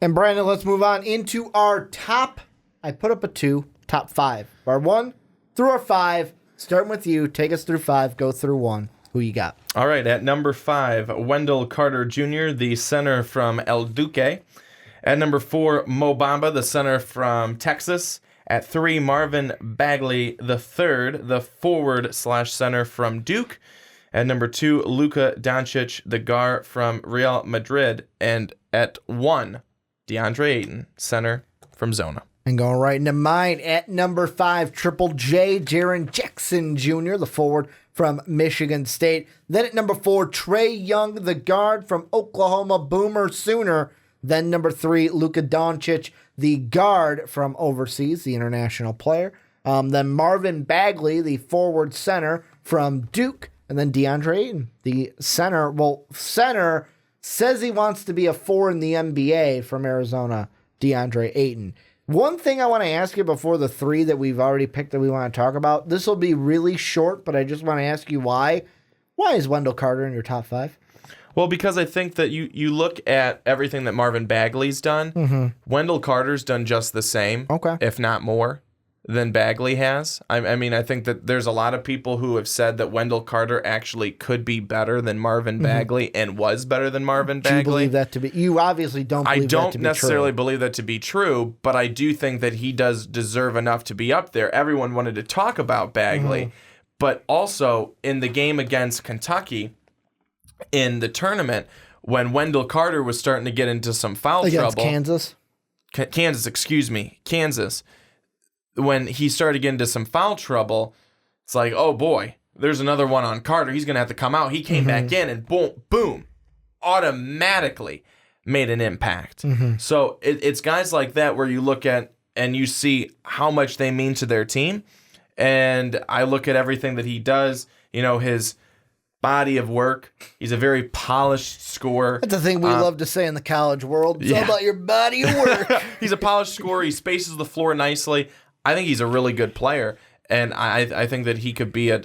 And Brandon, let's move on into our top. I put up a 2, top 5. Our 1 through our 5. Starting with you. Take us through 5. Go through 1. Who you got? All right, at number 5, Wendell Carter Jr., the center from El Duque. At number 4, Mo Bamba, the center from Texas. At 3, Marvin Bagley III, the forward/center from Duke. At number 2, Luka Doncic, the guard from Real Madrid. And at 1, DeAndre Ayton, center from Zona. And going right into mine, at number 5, Triple J, Jaren Jackson Jr., the forward from Michigan State. Then at number 4, Trae Young, the guard from Oklahoma, Boomer Sooner. Then number 3, Luka Doncic, the guard from overseas, the international player. Then Marvin Bagley, the forward center from Duke. And then DeAndre Ayton, the center. Well, center says he wants to be a 4 in the NBA from Arizona, DeAndre Ayton. One thing I want to ask you before the 3 that we've already picked that we want to talk about. This will be really short, but I just want to ask you why. Why is Wendell Carter in your top 5? Well, because I think that you look at everything that Marvin Bagley's done. Mm-hmm. Wendell Carter's done just the same, Okay. if not more, than Bagley has. I mean, I think that there's a lot of people who have said that Wendell Carter actually could be better than Marvin Bagley and was better than Marvin Bagley. Do you believe that to be? You obviously don't believe that to be true. I don't necessarily believe that to be true, but I do think that he does deserve enough to be up there. Everyone wanted to talk about Bagley, but also in the game against Kentucky in the tournament, when Wendell Carter was starting to get into some foul against trouble. Kansas. When he started getting into some foul trouble, it's like, oh boy, there's another one on Carter. He's going to have to come out. He came back in and boom, automatically made an impact. So it's guys like that where you look at and you see how much they mean to their team. And I look at everything that he does, his body of work. He's a very polished scorer. That's the thing we love to say in the college world. It's all about your body of work. He's a polished scorer. He spaces the floor nicely. I think he's a really good player, and I think that he could be a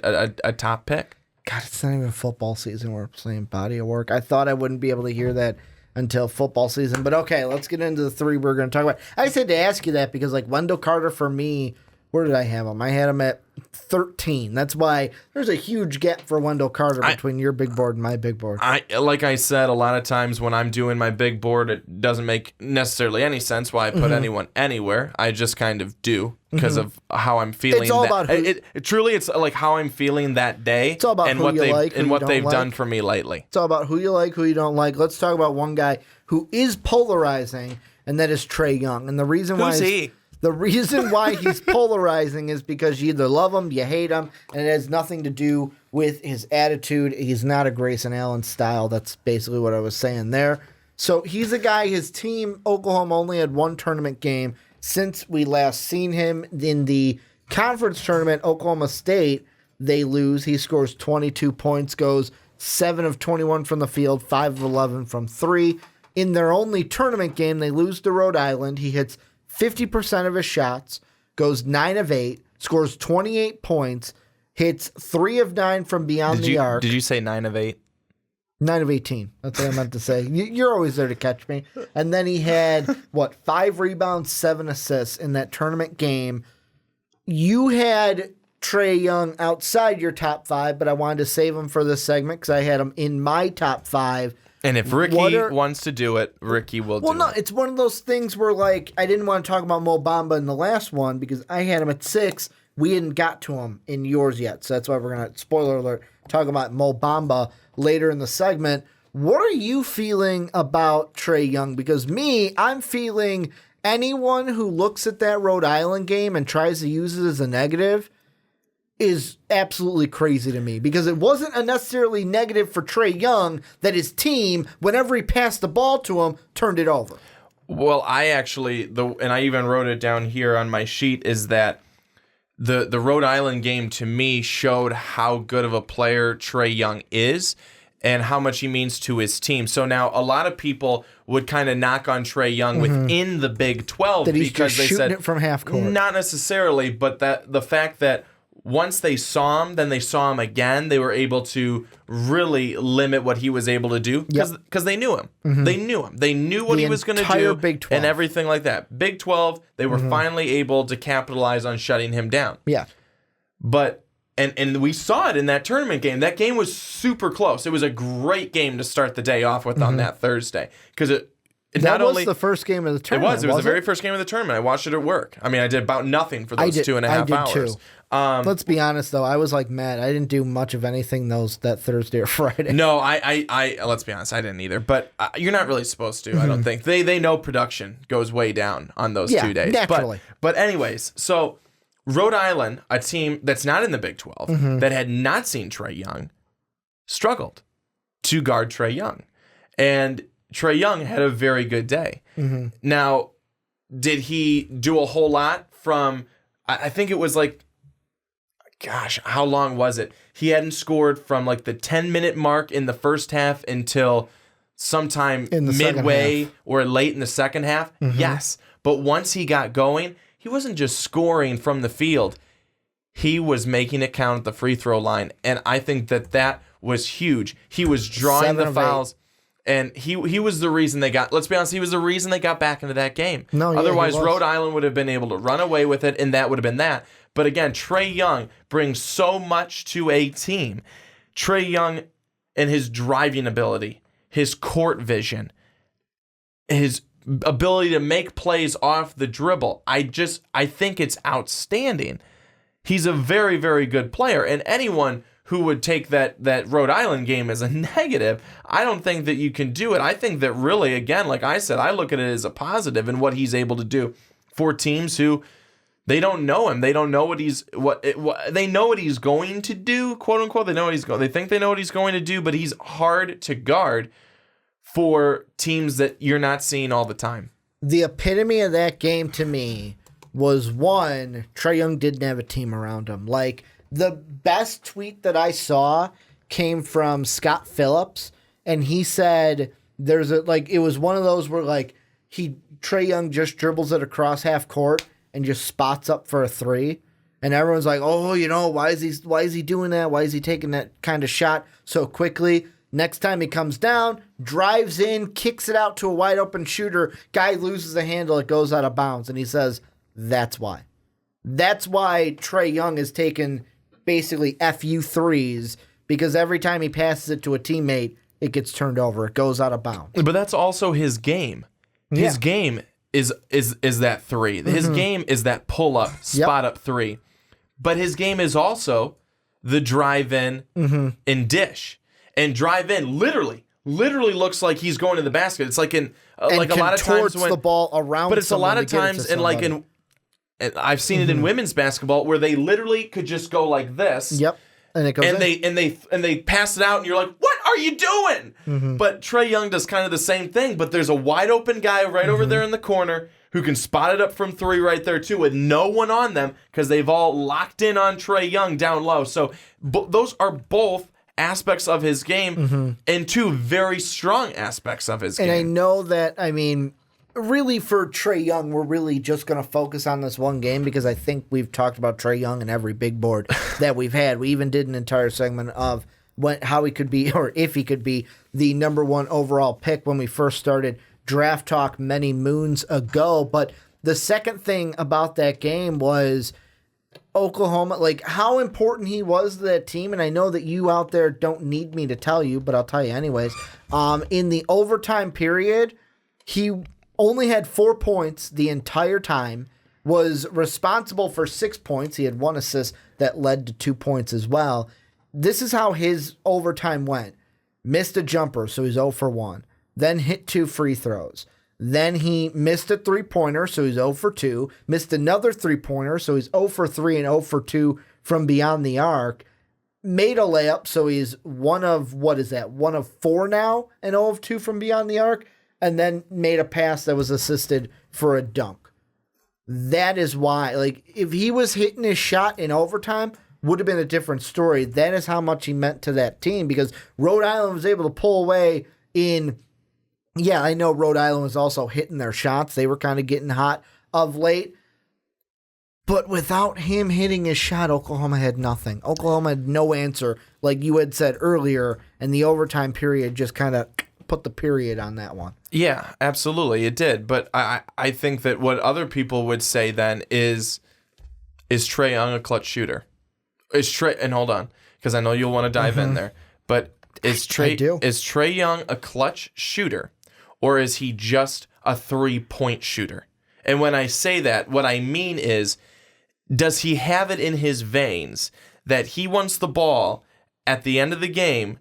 top pick. God, it's not even football season. We're saying body of work. I thought I wouldn't be able to hear that until football season. But okay, let's get into the 3 we're going to talk about. I said to ask you that because, Wendell Carter for me, where did I have him? I had him at 13. That's why there's a huge gap for Wendell Carter between your big board and my big board. Like I said, a lot of times when I'm doing my big board, it doesn't make necessarily any sense why I put anyone anywhere. I just kind of do because of how I'm feeling. It's all about who, truly, it's like how I'm feeling that day. It's all about who you like and what they've done for me lately. It's all about who you like, who you don't like. Let's talk about one guy who is polarizing, and that is Trae Young. And the reason why Who's he? The reason why he's polarizing is because you either love him, you hate him, and it has nothing to do with his attitude. He's not a Grayson Allen style. That's basically what I was saying there. So he's a guy, his team, Oklahoma, only had 1 tournament game since we last seen him. In the conference tournament, Oklahoma State, they lose. He scores 22 points, goes 7 of 21 from the field, 5 of 11 from 3. In their only tournament game, they lose to Rhode Island. He hits 50% of his shots, goes 9 of 8, scores 28 points, hits 3 of 9 from beyond the arc. Did you say 9 of 8? 9 of 18. That's what I meant to say. You're always there to catch me. And then he had, 5 rebounds, 7 assists in that tournament game. You had Trae Young outside your top 5, but I wanted to save him for this segment because I had him in my top 5. And if Ricky wants to do it, Ricky will do it. Well, no, it's one of those things where, I didn't want to talk about Mo Bamba in the last one because I had him at 6. We hadn't got to him in yours yet. So that's why we're going to, spoiler alert, talk about Mo Bamba later in the segment. What are you feeling about Trae Young? Because I'm feeling anyone who looks at that Rhode Island game and tries to use it as a negative is absolutely crazy to me because it wasn't a necessarily negative for Trae Young that his team, whenever he passed the ball to him, turned it over. Well, I actually, and I even wrote it down here on my sheet, is that the Rhode Island game to me showed how good of a player Trae Young is and how much he means to his team. So now a lot of people would kind of knock on Trae Young within the Big 12 that he's because just they said it from half court. Not necessarily, but that the fact that once they saw him, then they saw him again. They were able to really limit what he was able to do because they knew him. They knew him. They knew what he was going to do Big 12. and everything like that. Big 12, they were finally able to capitalize on shutting him down. Yeah. But and we saw it in that tournament game. That game was super close. It was a great game to start the day off with on that Thursday because that was the first game of the tournament. It was the very first game of the tournament. I watched it at work. I mean, I did about nothing for those 2.5 hours. Too. Let's be honest, though. I was like Matt. I didn't do much of anything that Thursday or Friday. No, I let's be honest, I didn't either. But you're not really supposed to. I don't think they know production goes way down on those 2 days. Naturally. But anyways, so Rhode Island, a team that's not in the Big 12, that had not seen Trae Young, struggled to guard Trae Young, and Trae Young had a very good day. Now, did he do a whole lot from? I think it was like. Gosh, how long was it? He hadn't scored from like the 10-minute mark in the first half until sometime midway or late in the second half. Yes. But once he got going, he wasn't just scoring from the field. He was making it count at the free throw line. And I think that was huge. He was drawing the fouls. And he was the reason they got, let's be honest, he was the reason they got back into that game. Otherwise, Rhode Island would have been able to run away with it, and that would have been that. But again, Trae Young brings so much to a team. Trae Young and his driving ability, his court vision, his ability to make plays off the dribble. I think it's outstanding. He's a very, very good player. And anyone who would take that Rhode Island game as a negative, I don't think that you can do it. I think that really, again, like I said, I look at it as a positive in what he's able to do for teams who they don't know him. They don't know what they know what he's going to do, quote unquote. They think they know what he's going to do, but he's hard to guard for teams that you're not seeing all the time. The epitome of that game to me was one, Trae Young didn't have a team around him. Like, the best tweet that I saw came from Scott Phillips, and he said it was one of those where like Trae Young just dribbles it across half court and just spots up for a three. And everyone's like, oh, why is he doing that? Why is he taking that kind of shot so quickly? Next time he comes down, drives in, kicks it out to a wide open shooter. Guy loses the handle, it goes out of bounds. And he says, that's why. That's why Trae Young has taken basically FU threes, because every time he passes it to a teammate, it gets turned over. It goes out of bounds. But that's also his game. His game is that three. His game is that pull-up, spot-up three. But his game is also the drive-in and dish. And drive-in literally looks like he's going to the basket. It's like in like a lot of times when the ball around, but it's a lot of times and I've seen it in women's basketball where they literally could just go like this. Yep. And it goes and they pass it out and you're like, what are you doing? But Trae Young does kind of the same thing, but there's a wide open guy right over there in the corner who can spot it up from three right there too with no one on them because they've all locked in on Trae Young down low. So those are both aspects of his game and two very strong aspects of his game. And I know that, really for Trae Young, we're really just going to focus on this one game because I think we've talked about Trae Young in every big board that we've had. We even did an entire segment of how he could be, or if he could be, the number one overall pick when we first started Draft Talk many moons ago. But the second thing about that game was Oklahoma, like how important he was to that team. And I know that you out there don't need me to tell you, but I'll tell you anyways. In the overtime period, he only had 4 points the entire time, was responsible for 6 points. He had 1 assist that led to 2 points as well. This is how his overtime went. Missed a jumper, so he's 0 for 1. Then hit 2 free throws. Then he missed a 3-pointer, so he's 0 for 2. Missed another 3-pointer, so he's 0 for 3 and 0 for 2 from beyond the arc. Made a layup, so he's one of 4 now and 0 of 2 from beyond the arc. And then made a pass that was assisted for a dunk. That is why, if he was hitting his shot in overtime, would have been a different story. That is how much he meant to that team because Rhode Island was able to pull away I know Rhode Island was also hitting their shots. They were kind of getting hot of late. But without him hitting his shot, Oklahoma had nothing. Oklahoma had no answer, like you had said earlier, and the overtime period just kind of put the period on that one. Yeah, absolutely, it did. But I think that what other people would say then is Trae Young a clutch shooter? And hold on, because I know you'll want to dive in there, but is Trae Young a clutch shooter, or is he just a 3-point shooter? And when I say that, what I mean is, does he have it in his veins that he wants the ball at the end of the game,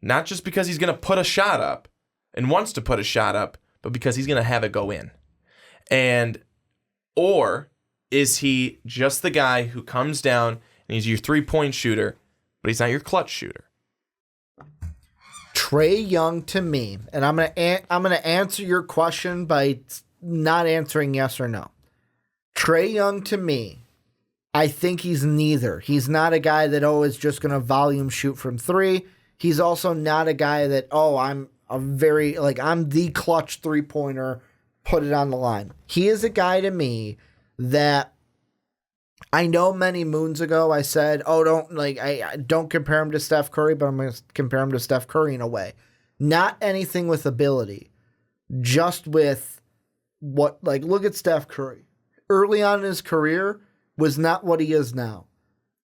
not just because he's going to put a shot up and wants to put a shot up, but because he's going to have it go in? Or is he just the guy who comes down and he's your 3-point shooter, but he's not your clutch shooter? Trae Young to me, and I'm gonna answer your question by not answering yes or no. Trae Young to me, I think he's neither. He's not a guy that is just gonna volume shoot from 3. He's also not a guy that I'm the clutch 3-pointer, put it on the line. He is a guy to me that I know many moons ago I said, I don't compare him to Steph Curry, but I'm going to compare him to Steph Curry in a way. Not anything with ability, just with look at Steph Curry. Early on in his career was not what he is now.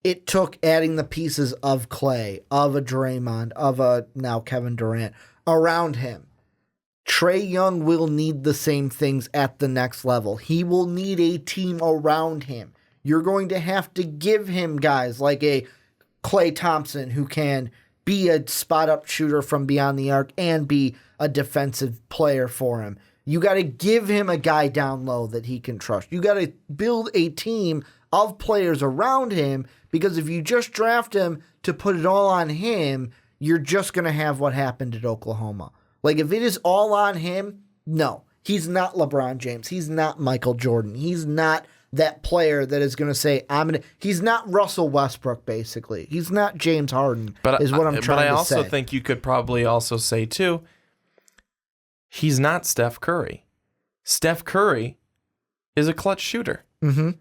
It took adding the pieces of Clay, of a Draymond, of a now Kevin Durant around him. Trae Young will need the same things at the next level. He will need a team around him. You're going to have to give him guys like a Klay Thompson who can be a spot-up shooter from beyond the arc and be a defensive player for him. You got to give him a guy down low that he can trust. You got to build a team of players around him, because if you just draft him to put it all on him, you're just going to have what happened at Oklahoma. Like, if it is all on him, no. He's not LeBron James. He's not Michael Jordan. He's not that player that is going to say, he's not Russell Westbrook, basically. He's not James Harden, is what I'm trying to say. But I also think you could probably also say, too, he's not Steph Curry. Steph Curry is a clutch shooter. Mm-hmm.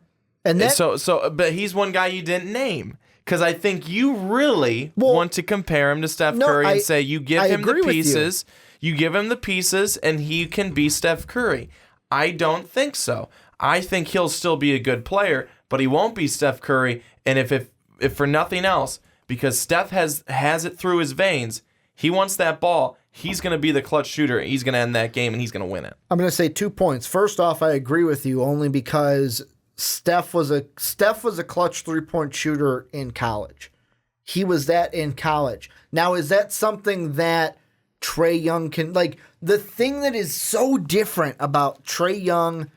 And but he's one guy you didn't name, because I think you really want to compare him to Steph Curry and say you give him the pieces, you give him the pieces, and he can be Steph Curry. I don't think so. I think he'll still be a good player, but he won't be Steph Curry. And if for nothing else, because Steph has it through his veins, he wants that ball. He's going to be the clutch shooter. He's going to end that game, and he's going to win it. I'm going to say 2 points. First off, I agree with you only because Steph was a clutch 3-point shooter in college. He was that in college. Now, is that something that Trae Young can, the thing that is so different about Trae Young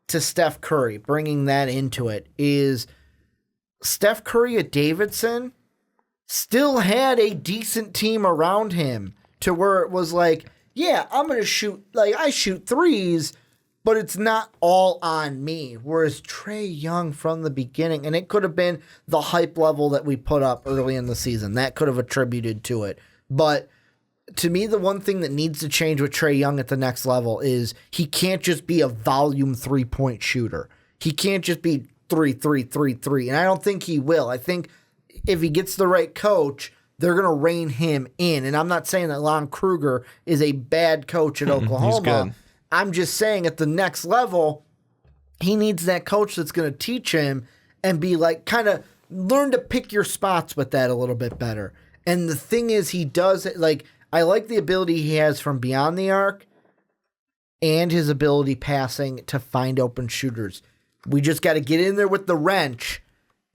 to Steph Curry, bringing that into it, is Steph Curry at Davidson still had a decent team around him to where it was like, yeah, I'm going to shoot, I shoot threes, but it's not all on me. Whereas Trae Young from the beginning, and it could have been the hype level that we put up early in the season, that could have attributed to it. But to me, the one thing that needs to change with Trae Young at the next level is he can't just be a volume 3-point shooter. He can't just be 3, 3, 3, 3. And I don't think he will. I think if he gets the right coach, they're going to rein him in. And I'm not saying that Lon Kruger is a bad coach at Oklahoma. He's good. I'm just saying at the next level, he needs that coach that's going to teach him and be kind of learn to pick your spots with that a little bit better. And the thing is, he does I like the ability he has from beyond the arc and his ability passing to find open shooters. We just got to get in there with the wrench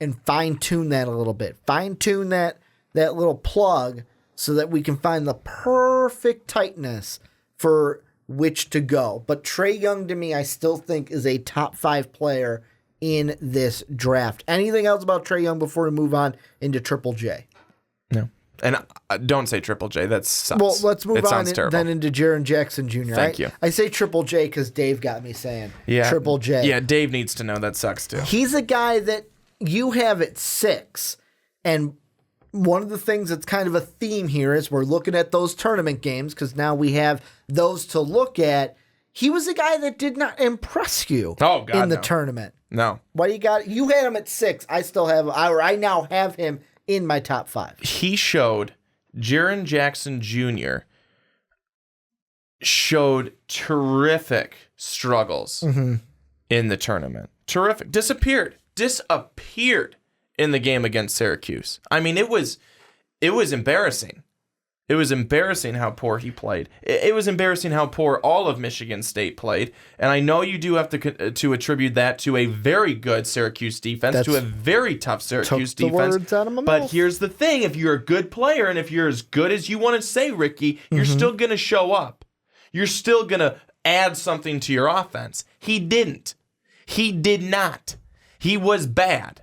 and fine-tune that a little bit. Fine-tune that little plug so that we can find the perfect tightness for which to go. But Trae Young, to me, I still think is a top 5 player in this draft. Anything else about Trae Young before we move on into Triple J? No. And don't say Triple J. That sucks. Well, let's move on then into Jaren Jackson Jr. Thank you. I say Triple J because Dave got me saying Triple J. Yeah, Dave needs to know that sucks too. He's a guy that you have at 6. And one of the things that's kind of a theme here is we're looking at those tournament games because now we have those to look at. he was a guy that did not impress you in the tournament. No. What you had him at 6. I still have, or I now have him in my top 5. He showed, Jaren Jackson Jr. showed terrific struggles in the tournament. Terrific. Disappeared in the game against Syracuse. I mean, it was embarrassing. It was embarrassing how poor he played. It was embarrassing how poor all of Michigan State played. And I know you do have to attribute that to a very good Syracuse defense, to a very tough Syracuse defense. Words out of my but mouth. here's the thing. If you're a good player and if you're as good as you want to say, Ricky, you're still going to show up. You're still going to add something to your offense. He didn't. He did not. He was bad.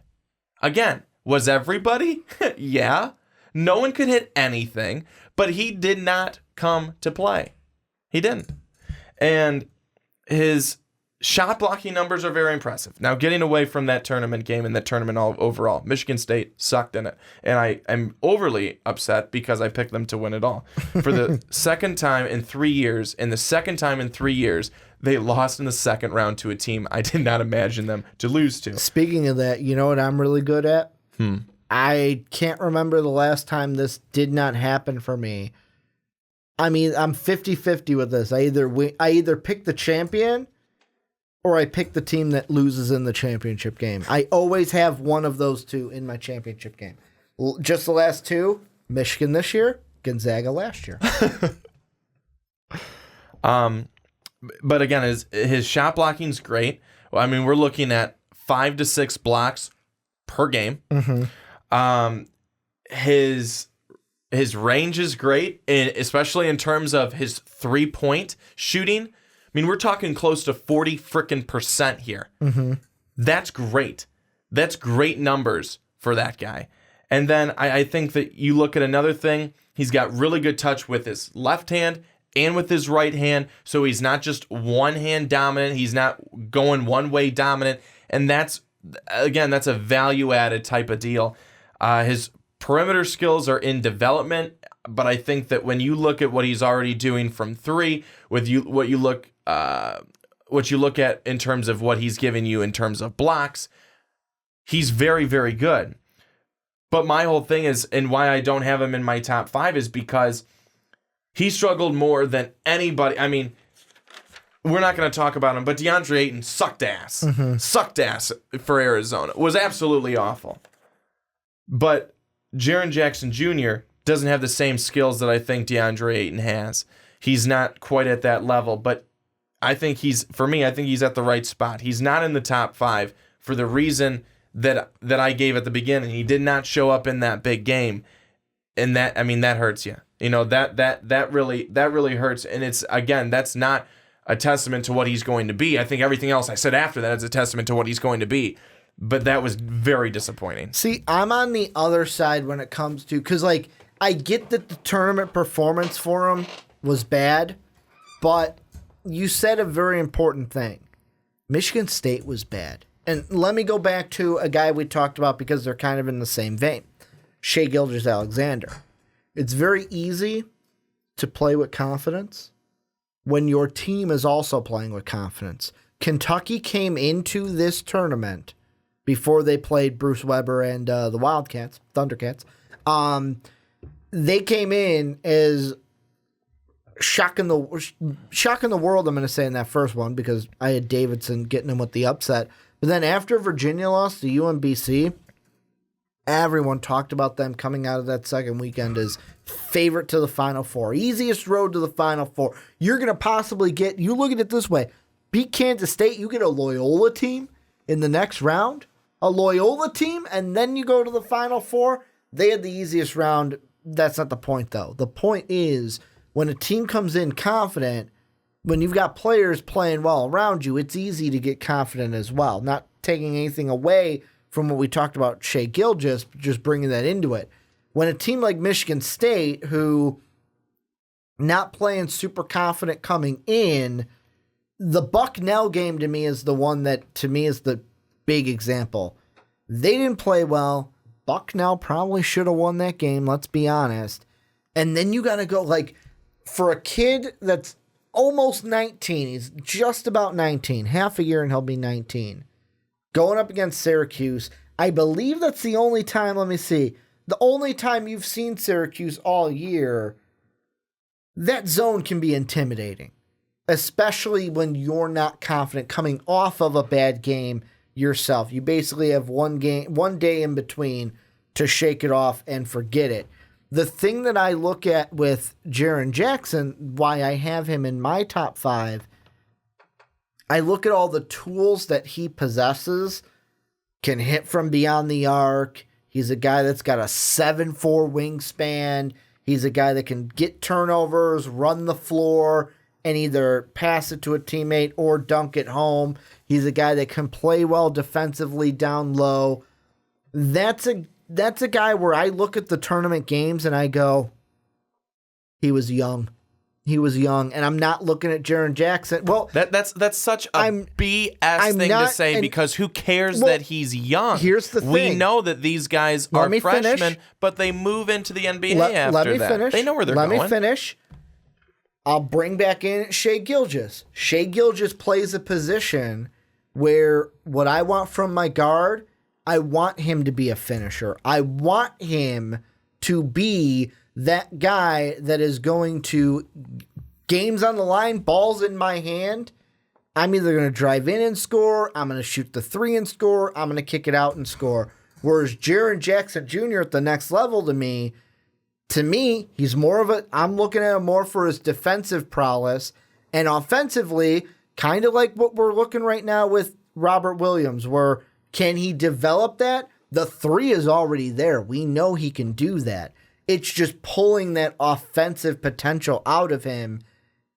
Again, was everybody? Yeah. No one could hit anything, but he did not come to play. He didn't. And his shot blocking numbers are very impressive. Now, getting away from that tournament game and that tournament overall, Michigan State sucked in it. And I am overly upset because I picked them to win it all. For the second time in 3 years, they lost in the second round to a team I did not imagine them to lose to. Speaking of that, you know what I'm really good at? I can't remember the last time this did not happen for me. I mean, I'm 50-50 with this. I either pick the champion or I pick the team that loses in the championship game. I always have one of those two in my championship game. Just the last two, Michigan this year, Gonzaga last year. But again, his shot blocking's great. Well, I mean, we're looking at 5 to 6 blocks per game. His range is great, and especially in terms of his 3-point shooting. I mean, we're talking close to 40% here. That's great. That's great numbers for that guy. And then I think that you look at another thing. He's got really good touch with his left hand and with his right hand. So he's not just one hand dominant. He's not going one way dominant. And that's a value added type of deal. His perimeter skills are in development, but I think that when you look at what he's already doing from 3, what you look at in terms of what he's giving you in terms of blocks, he's very, very good. But my whole thing is, and why I don't have him in my top 5 is because he struggled more than anybody. I mean, we're not going to talk about him, but DeAndre Ayton sucked ass. Sucked ass for Arizona. Was absolutely awful. But Jaren Jackson Jr. doesn't have the same skills that I think DeAndre Ayton has. He's not quite at that level, but I think he's at the right spot. He's not in the top 5 for the reason that I gave at the beginning. He did not show up in that big game. And that hurts you. You know, that really hurts. And it's, again, that's not a testament to what he's going to be. I think everything else I said after that is a testament to what he's going to be. But that was very disappointing. See, I'm on the other side when it comes to, because, like, I get that the tournament performance for him was bad, but you said a very important thing. Michigan State was bad. And let me go back to a guy we talked about because they're kind of in the same vein. Shai Gilgeous-Alexander. It's very easy to play with confidence when your team is also playing with confidence. Kentucky came into this tournament before they played Bruce Weber and the Thundercats. They came in as shocking the world, I'm going to say, in that first one, because I had Davidson getting them with the upset. But then after Virginia lost to UMBC, everyone talked about them coming out of that second weekend as favorite to the Final Four. Easiest road to the Final Four. You're going to possibly get, you look at it this way, beat Kansas State, you get a Loyola team in the next round, a Loyola team, and then you go to the Final Four. They had the easiest round. That's not the point, though. The point is, when a team comes in confident, when you've got players playing well around you, it's easy to get confident as well. Not taking anything away from what we talked about Shai Gilgeous, just bringing that into it. When a team like Michigan State, who not playing super confident coming in, the Bucknell game to me is the one that, to me, is the big example. They didn't play well. Bucknell probably should have won that game, let's be honest. And then you got to go, like, for a kid that's almost 19. He's just about 19. Half a year and he'll be 19. Going up against Syracuse. I believe that's the only time, let me see, the only time you've seen Syracuse all year. That zone can be intimidating, especially when you're not confident coming off of a bad game yourself. You basically have one day in between to shake it off and forget it. The thing that I look at with Jaren Jackson, why I have him in my top 5, I look at all the tools that he possesses. Can hit from beyond the arc. He's a guy that's got a 7'4" wingspan. He's a guy that can get turnovers, run the floor, and either pass it to a teammate or dunk it home. He's a guy that can play well defensively down low. That's a guy where I look at the tournament games and I go, he was young. He was young, and I'm not looking at Jaren Jackson. Well, that's such a BS thing to say, because who cares that he's young? Here's the thing. We know that these guys are freshmen, but they move into the NBA after let me that. Finish. They know where they're going. Let me finish. I'll bring back in Shai Gilgeous. Shai Gilgeous plays a position where what I want from my guard, I want him to be a finisher. I want him to be that guy that is going to, games on the line, balls in my hand, I'm either going to drive in and score, I'm going to shoot the 3 and score, I'm going to kick it out and score. Whereas Jaren Jackson Jr. at the next level to me, he's more of a, I'm looking at him more for his defensive prowess, and offensively, kind of like what we're looking right now with Robert Williams, where can he develop that? The 3 is already there. We know he can do that. It's just pulling that offensive potential out of him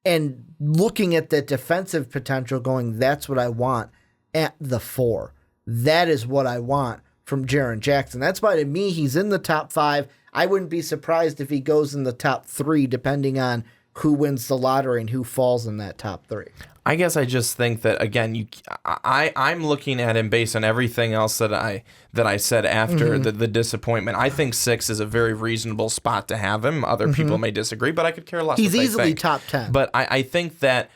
and looking at that defensive potential going, that's what I want at the 4. That is what I want from Jaren Jackson. That's why to me, he's in the top 5. I wouldn't be surprised if he goes in the top 3, depending on who wins the lottery and who falls in that top 3. I guess I just think that, again, I'm looking at him based on everything else that I said after the disappointment. I think 6 is a very reasonable spot to have him. Other people may disagree, but I could care less. He's what they easily think. top 10. But I think that,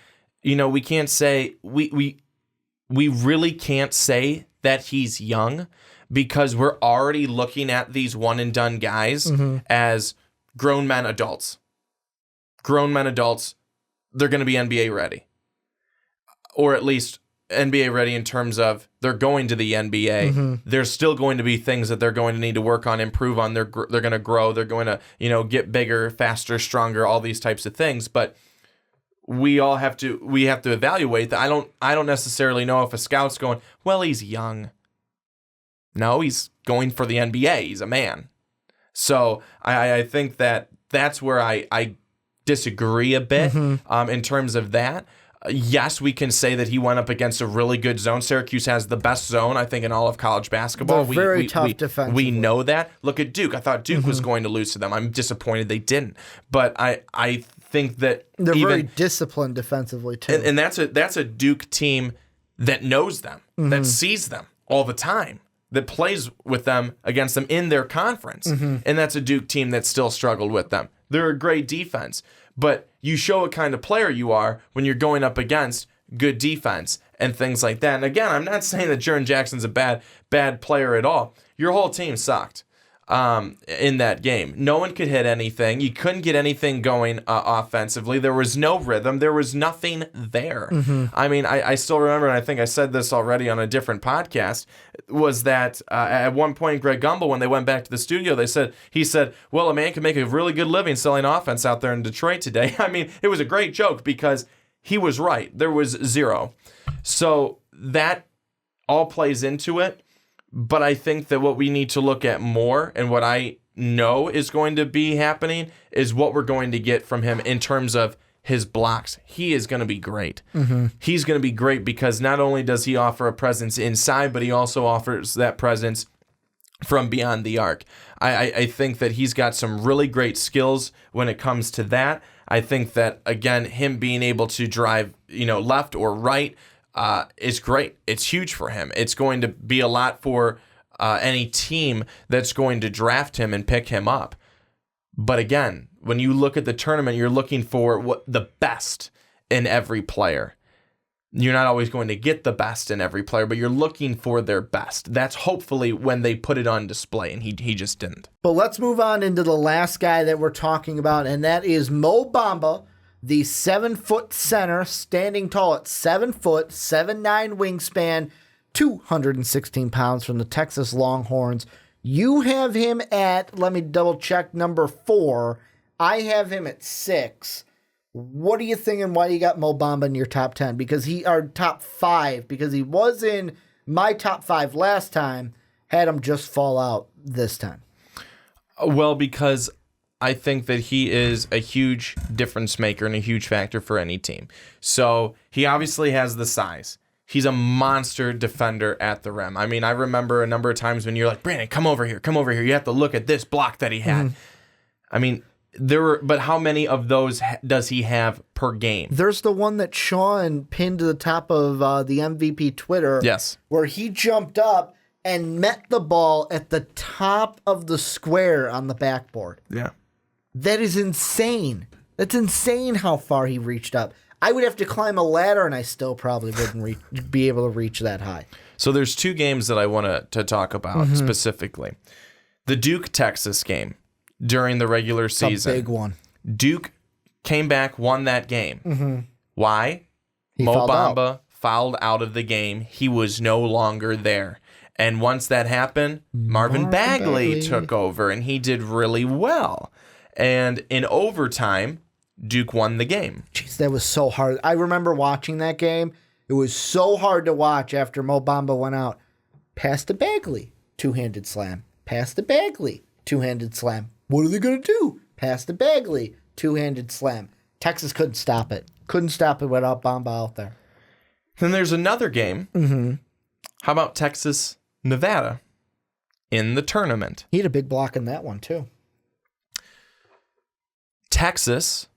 we can't say we really can't say that he's young, because we're already looking at these one and done guys as grown men adults. Grown men adults, they're going to be NBA ready. Or at least NBA ready in terms of they're going to the NBA. There's still going to be things that they're going to need to work on, improve on. They're going to grow. They're going to, get bigger, faster, stronger, all these types of things. But we have to evaluate that. I don't necessarily know if a scout's going, well, he's young. No, he's going for the NBA. He's a man. So I think that's where I disagree a bit in terms of that. Yes, we can say that he went up against a really good zone. Syracuse has the best zone, I think, in all of college basketball. They're very tough defensively. We know that. Look at Duke. I thought Duke was going to lose to them. I'm disappointed they didn't. But I think that they're very disciplined defensively too. And that's a Duke team that knows them, that sees them all the time, that plays with them against them in their conference. And that's a Duke team that still struggled with them. They're a great defense. But you show what kind of player you are when you're going up against good defense and things like that. And again, I'm not saying that Jaren Jackson's a bad player at all. Your whole team sucked in that game. No one could hit anything. You couldn't get anything going offensively. There was no rhythm. There was nothing there. I mean, I still remember, and I think I said this already on a different podcast, was that at one point, Greg Gumbel, when they went back to the studio, he said, well, a man can make a really good living selling offense out there in Detroit today. I mean, it was a great joke because he was right. There was zero. So that all plays into it. But I think that what we need to look at more, and what I know is going to be happening, is what we're going to get from him in terms of his blocks. He is going to be great. He's going to be great because not only does he offer a presence inside, but he also offers that presence from beyond the arc. I think that he's got some really great skills when it comes to that. I think that, again, him being able to drive, left or right, is great. It's huge for him. It's going to be a lot for any team that's going to draft him and pick him up. But again, when you look at the tournament, you're looking for what the best in every player. You're not always going to get the best in every player, but you're looking for their best. That's hopefully when they put it on display, and he just didn't. But let's move on into the last guy that we're talking about, and that is Mo Bamba, the 7-foot center, standing tall at 7 foot, 7'9" wingspan, 216 pounds from the Texas Longhorns. You have him at, let me double check, number 4. I have him at 6. What are you thinking? Why you got Mo Bamba in your top 10? Because top 5, because he was in my top 5 last time, had him just fall out this time. Well, because I think that he is a huge difference maker and a huge factor for any team. So he obviously has the size. He's a monster defender at the rim. I mean, I remember a number of times when you're like, Brandon, come over here. You have to look at this block that he had. I mean, but how many of those does he have per game? There's the one that Sean pinned to the top of the MVP Twitter. Yes. Where he jumped up and met the ball at the top of the square on the backboard. Yeah. That is insane. That's insane how far he reached up. I would have to climb a ladder, and I still probably wouldn't be able to reach that high. So there's 2 games that I want to talk about specifically. The Duke-Texas game during the regular season. A big one. Duke came back, won that game. Why? Mo Bamba fouled out of the game. He was no longer there. And once that happened, Marvin Bagley took over, and he did really well. And in overtime, Duke won the game. Jeez, that was so hard. I remember watching that game. It was so hard to watch after Mo Bamba went out. Pass to Bagley, 2-handed slam. Pass to Bagley, 2-handed slam. What are they going to do? Pass to Bagley, 2-handed slam. Texas couldn't stop it. Couldn't stop it without Bamba out there. Then there's another game. How about Texas, Nevada in the tournament? He had a big block in that one, too. Texas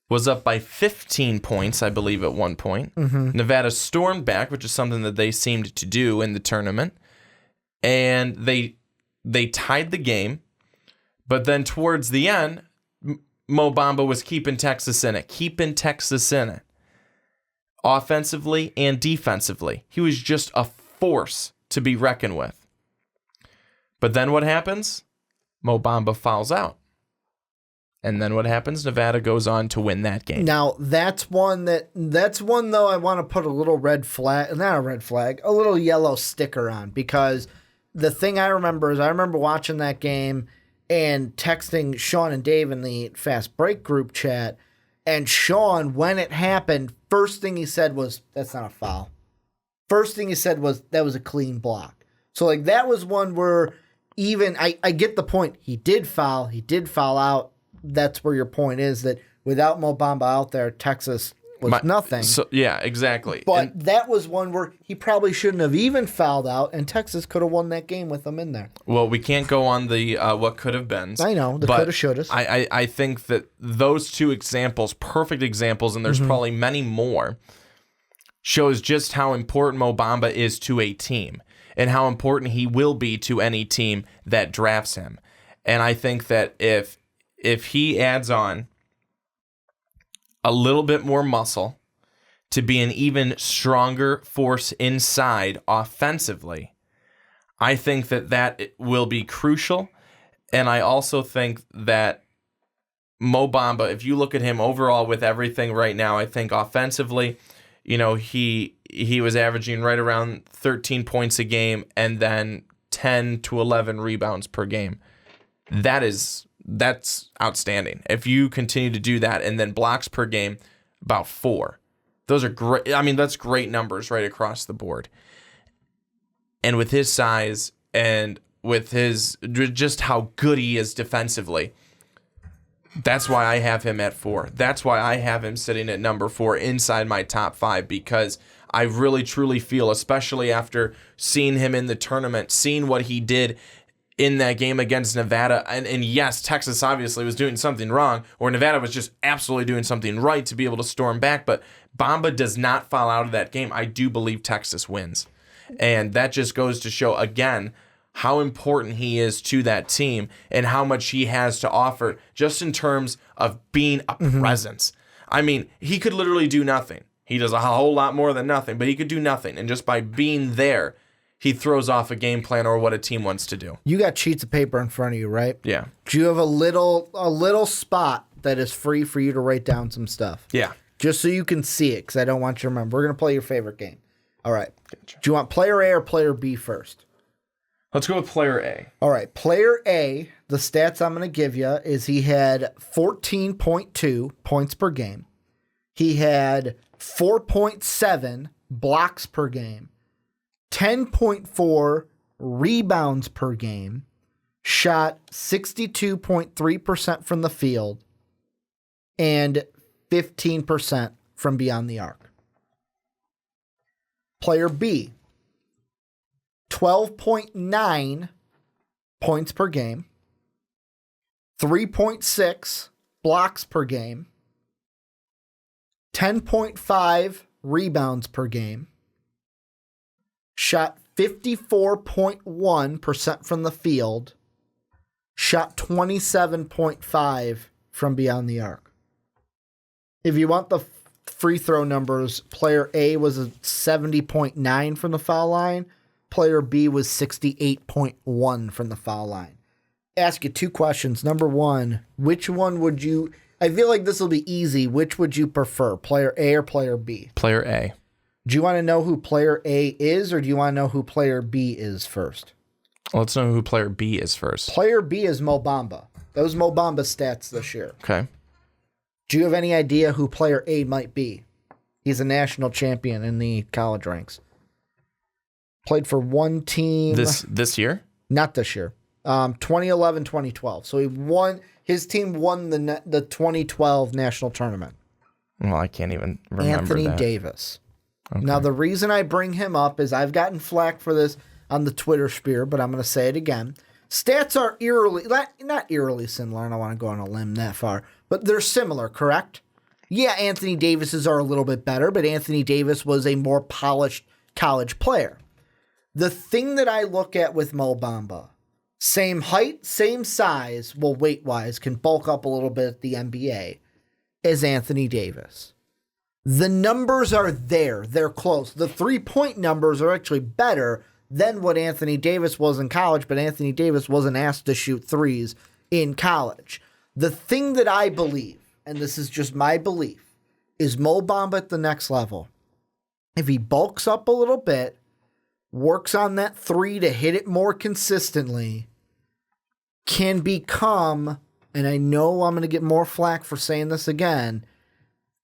was up by 15 points, I believe, at one point. Nevada stormed back, which is something that they seemed to do in the tournament. And they tied the game. But then towards the end, Mo Bamba was keeping Texas in it. Offensively and defensively. He was just a force to be reckoned with. But then what happens? Mo Bamba fouls out. And then what happens? Nevada goes on to win that game. Now, that's one though I want to put a little a little yellow sticker on, because the thing I remember is watching that game and texting Sean and Dave in the Fast Break group chat, and Sean, when it happened, first thing he said was, "That's not a foul." First thing he said was, "That was a clean block." So like that was one where even I get the point. He did foul out. That's where your point is, that without Mo Bamba out there, Texas was nothing. So yeah, exactly. But that was one where he probably shouldn't have even fouled out, and Texas could have won that game with him in there. Well, we can't go on the what could have been. I know, the could have, should have. I think that those 2 examples, perfect examples, and there's probably many more, shows just how important Mo Bamba is to a team and how important he will be to any team that drafts him. And I think that if he adds on a little bit more muscle to be an even stronger force inside offensively, I think that will be crucial. And I also think that Mo Bamba, if you look at him overall with everything right now, I think offensively, he was averaging right around 13 points a game and then 10 to 11 rebounds per game. That's outstanding. If you continue to do that, and then blocks per game, about 4. Those are great. I mean, that's great numbers right across the board. And with his size and with his just how good he is defensively, that's why I have him at 4. That's why I have him sitting at number 4 inside my top 5, because I really truly feel, especially after seeing him in the tournament, seeing what he did in that game against Nevada, and yes, Texas obviously was doing something wrong, or Nevada was just absolutely doing something right to be able to storm back, but Bamba does not fall out of that game. I do believe Texas wins. And that just goes to show, again, how important he is to that team and how much he has to offer just in terms of being a presence. I mean, he could literally do nothing. He does a whole lot more than nothing, but he could do nothing. And just by being there, he throws off a game plan or what a team wants to do. You got sheets of paper in front of you, right? Yeah. Do you have a little spot that is free for you to write down some stuff? Yeah. Just so you can see it, because I don't want you to remember. We're going to play your favorite game. All right. Gotcha. Do you want player A or player B first? Let's go with player A. All right. Player A, the stats I'm going to give you is he had 14.2 points per game. He had 4.7 blocks per game, 10.4 rebounds per game, shot 62.3% from the field, and 15% from beyond the arc. Player B, 12.9 points per game, 3.6 blocks per game, 10.5 rebounds per game, shot 54.1% from the field, shot 27.5 from beyond the arc. If you want the free throw numbers, player A was a 70.9 from the foul line. Player B was 68.1 from the foul line. Ask you two questions. Number one, which one would you... I feel like this will be easy. Which would you prefer, player A or player B? Player A. Do you want to know who player A is, or do you want to know who player B is first? Let's know who player B is first. Player B is Mo Bamba. Those Mo Bamba stats this year. Okay. Do you have any idea who player A might be? He's a national champion in the college ranks. Played for one team. This year? Not this year. 2011, 2012. So he won. His team won the 2012 national tournament. Well, I can't even remember Anthony that. Davis. Okay. Now, the reason I bring him up is I've gotten flack for this on the Twitter sphere, but I'm going to say it again. Stats are not eerily similar. I don't want to go on a limb that far, but they're similar, correct? Yeah, Anthony Davis's are a little bit better, but Anthony Davis was a more polished college player. The thing that I look at with Mo Bamba, same height, same size, well, weight-wise, can bulk up a little bit at the NBA, as Anthony Davis. The numbers are there. They're close. The three-point numbers are actually better than what Anthony Davis was in college, but Anthony Davis wasn't asked to shoot threes in college. The thing that I believe, and this is just my belief, is Mo Bamba at the next level. If he bulks up a little bit, works on that three to hit it more consistently, can become, and I know I'm going to get more flack for saying this again,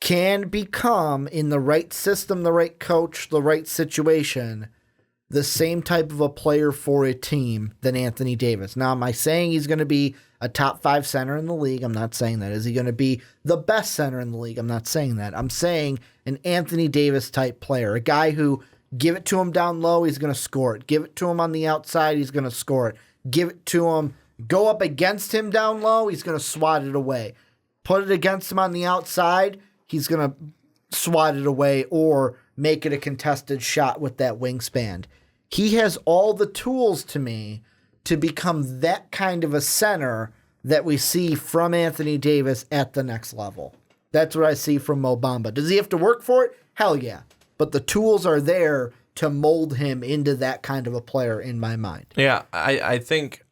can become, in the right system, the right coach, the right situation, the same type of a player for a team than Anthony Davis. Now, am I saying he's going to be a top 5 center in the league? I'm not saying that. Is he going to be the best center in the league? I'm not saying that. I'm saying an Anthony Davis type player, a guy who give it to him down low, he's going to score it. Give it to him on the outside, he's going to score it. Give it to him, go up against him down low, he's going to swat it away. Put it against him on the outside, he's going to swat it away or make it a contested shot with that wingspan. He has all the tools to me to become that kind of a center that we see from Anthony Davis at the next level. That's what I see from Mo Bamba. Does he have to work for it? Hell yeah. But the tools are there to mold him into that kind of a player in my mind. Yeah, I think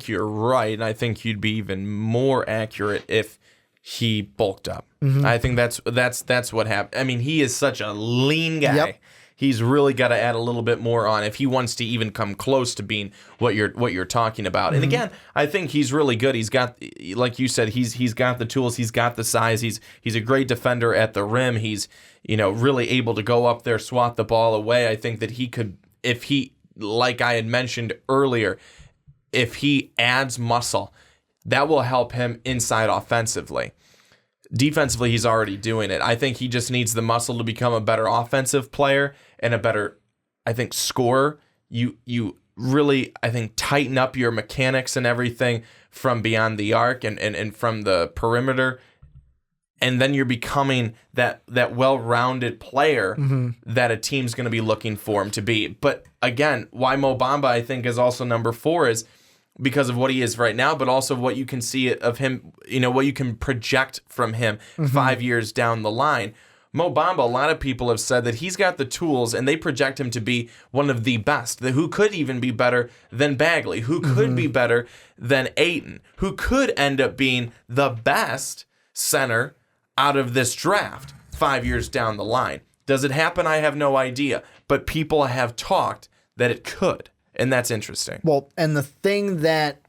you're right, and I think you'd be even more accurate if he bulked up. Mm-hmm. I think that's what happened. I mean, he is such a lean guy. Yep. He's really got to add a little bit more on if he wants to even come close to being what you're talking about. Mm-hmm. And again, I think he's really good. He's got, like you said, he's got the tools. He's got the size. He's a great defender at the rim. He's really able to go up there, swat the ball away. I think that he could, if he, like I had mentioned earlier, if he adds muscle, that will help him inside offensively. Defensively, he's already doing it. I think he just needs the muscle to become a better offensive player and a better, I think, scorer. You really, I think, tighten up your mechanics and everything from beyond the arc and from the perimeter. And then you're becoming that well-rounded player that a team's going to be looking for him to be. But again, why Mo Bamba, I think, is also number 4 is because of what he is right now, but also what you can see of him, what you can project from him 5 years down the line. Mo Bamba, a lot of people have said that he's got the tools, and they project him to be one of the best, who could even be better than Bagley, who could be better than Ayton, who could end up being the best center out of this draft 5 years down the line. Does it happen? I have no idea, but people have talked that it could, and that's interesting. Well, and the thing that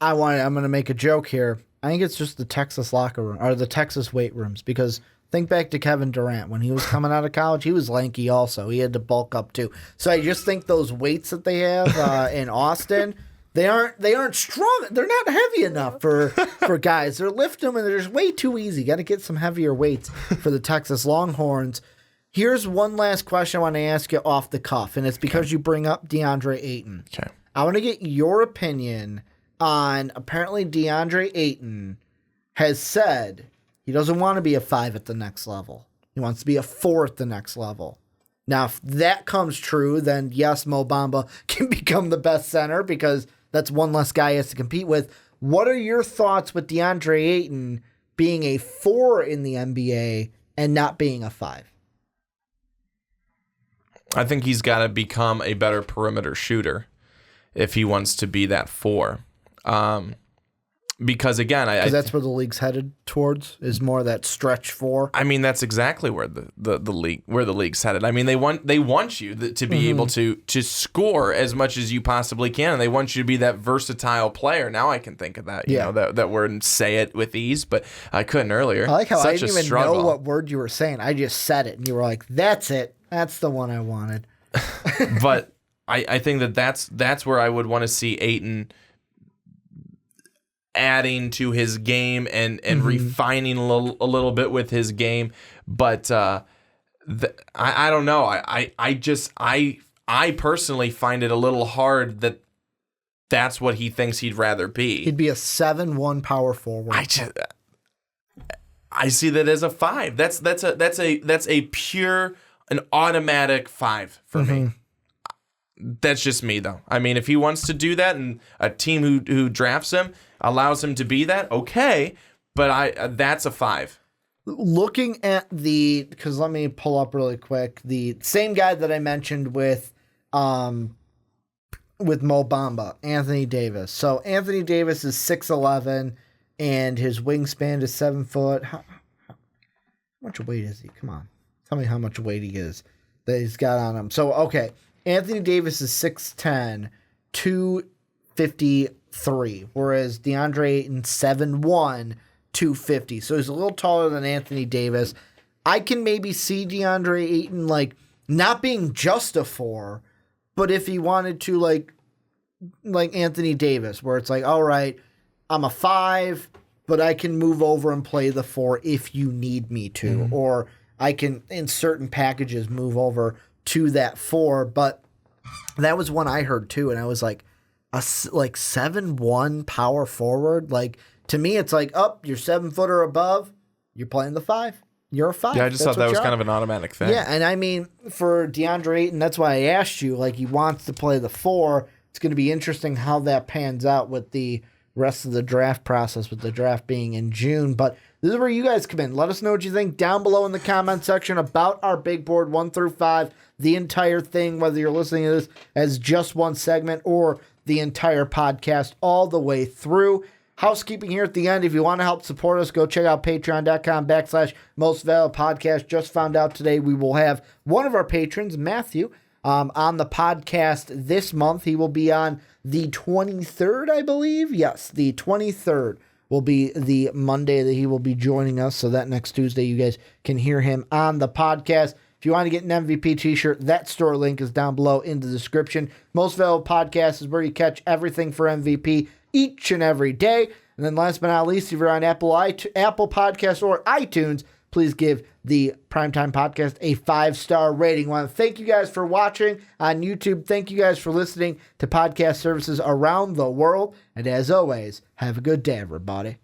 I'm going to make a joke here. I think it's just the Texas locker room or the Texas weight rooms, because think back to Kevin Durant. When he was coming out of college, he was lanky also. He had to bulk up too. So I just think those weights that they have in Austin, they aren't strong. They're not heavy enough for guys. They're lifting them, and they're just way too easy. Got to get some heavier weights for the Texas Longhorns. Here's one last question I want to ask you off the cuff, and it's because you bring up DeAndre Ayton. Okay. I want to get your opinion on, apparently DeAndre Ayton has said he doesn't want to be a 5 at the next level. He wants to be a 4 at the next level. Now, if that comes true, then yes, Mo Bamba can become the best center because that's one less guy he has to compete with. What are your thoughts with DeAndre Ayton being a 4 in the NBA and not being a 5? I think he's got to become a better perimeter shooter if he wants to be that 4. Because again, that's where the league's headed towards, is more that stretch 4. I mean, that's exactly where the league's headed. I mean, they want you to be able to score as much as you possibly can, and they want you to be that versatile player. Now I can think of that, that word and say it with ease, but I couldn't earlier. I like how Such I didn't even know what word you were saying. I just said it, and you were like, "That's it. That's the one I wanted." But I think that's where I would want to see Ayton adding to his game and refining a little bit with his game. But I don't know. I personally find it a little hard that that's what he thinks he'd rather be. He'd be a 7-1 power forward. I see that as a 5. That's a pure, an automatic 5 for me. That's just me, though. I mean, if he wants to do that and a team who drafts him allows him to be that, okay, but that's a 5. Looking at because let me pull up really quick, the same guy that I mentioned with Mo Bamba, Anthony Davis. So Anthony Davis is 6'11", and his wingspan is 7 foot. How much weight is he? Come on. Tell me how much weight he is that he's got on him. So, okay. Anthony Davis is 6'10", 253, whereas DeAndre Ayton 7'1", 250. So he's a little taller than Anthony Davis. I can maybe see DeAndre Ayton not being just a 4, but if he wanted to like Anthony Davis, where it's like, all right, I'm a 5, but I can move over and play the 4 if you need me to, or I can in certain packages move over to that 4, but that was one I heard too, and I was like, a 7'1" power forward. To me, it's like, you're 7 foot or above, you're playing the 5. You're a 5. Yeah, I just thought that was kind of an automatic thing. Yeah, and I mean, for DeAndre Ayton, that's why I asked you. He wants to play the 4. It's going to be interesting how that pans out with the rest of the draft process, with the draft being in June. But this is where you guys come in. Let us know what you think down below in the comment section about our big board 1 through 5, the entire thing, whether you're listening to this as just one segment or the entire podcast all the way through. Housekeeping here at the end. If you want to help support us, go check out patreon.com/mostvaluablepodcast. Just found out today we will have one of our patrons, Matthew, on the podcast this month. He will be on the 23rd, I believe. Yes, the 23rd will be the Monday that he will be joining us. So that next Tuesday, you guys can hear him on the podcast. If you want to get an MVP t-shirt, that store link is down below in the description. Most Valuable Podcast is where you catch everything for MVP each and every day. And then last but not least, if you're on Apple Podcasts or iTunes, please give the Primetime Podcast a 5-star rating. I want to thank you guys for watching on YouTube. Thank you guys for listening to podcast services around the world. And as always, have a good day, everybody.